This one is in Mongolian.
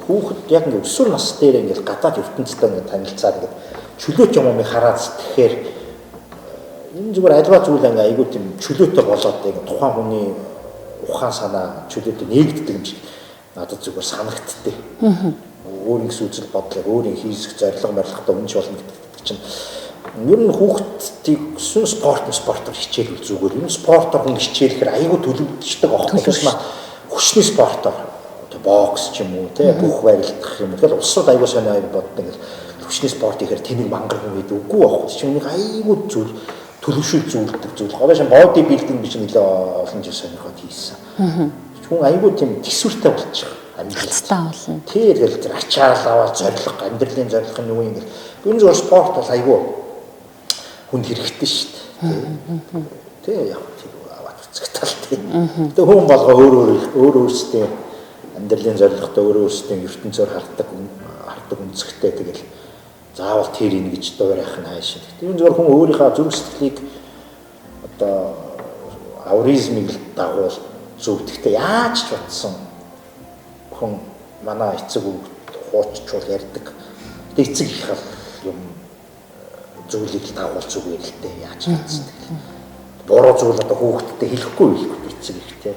хүүхэд яг ингээд өсвөр нас дээр ингээд гадаад ертөнцтэй ингээд танилцаад ингээд чөлөөт юмыг хараад тэгэхээр энэ зүгээр альва зүйл ингээ айгүй тийм чөлөөтэй болоод ингээ тухайн хүний ухаан санаа чөлөөтэй нэгддэг юм шиг надад зүгээр санагдтыг. Өөрийн үзэл бодлыг өөрийн хийх зорилго морилготой үнж болно гэдэг чинь ер нь хүүхдийг спортоор хичээлүүл зүгээр юм спортоор хүн хичээлэхээр айгүй төлөвлөждөг аахгүй юм хүчний спортоор бокс ч юм уу те бүх барилдах юм. Тэгэхээр улсууд айгүй сонио боддог ингээл хүчний спорт ихээр тэнэг мангар юм гэдэг үгүй аахгүй. Чи үнийг айгүй зүйл төлөвшөл зүйлдэг зүйл. Гол шин боди билдинг биш нэлээ олон жил сонирхоод хийсэн. Хүн айгүй тийм төсвөртэй болчих. Амжилттай болно. Тэр ачаал аваад зориг амьдралын зориг нь юу юм ингээл. Энэ зөв спорт бол айгүй хүнд хэрэгтэй шүү дээ. Тэ яг тийм аваад үзэгтэй л тийм. Тэ хүн болго өөр өөрсдөө амьдралын зоригтой өөр өөрсдөө ертөнцөөр хардаг үнцгтэй тэгэл заавал тэр ийн гэж дуурайх нь хайшин. Тэр зөвхөн хүн өөрийнхөө зүрх сэтгэлийг одоо ауризмыг дагуул зөвдөгтэй яаж ч батсан хүн манай эцэг хууччул ярьдаг. Тэ эцэг их юм зүйлийг дагуул зүгээр л дээ яаж ч батсан. Буруу зүйл одоо хүүхдэд хэлэхгүй эцэг их те.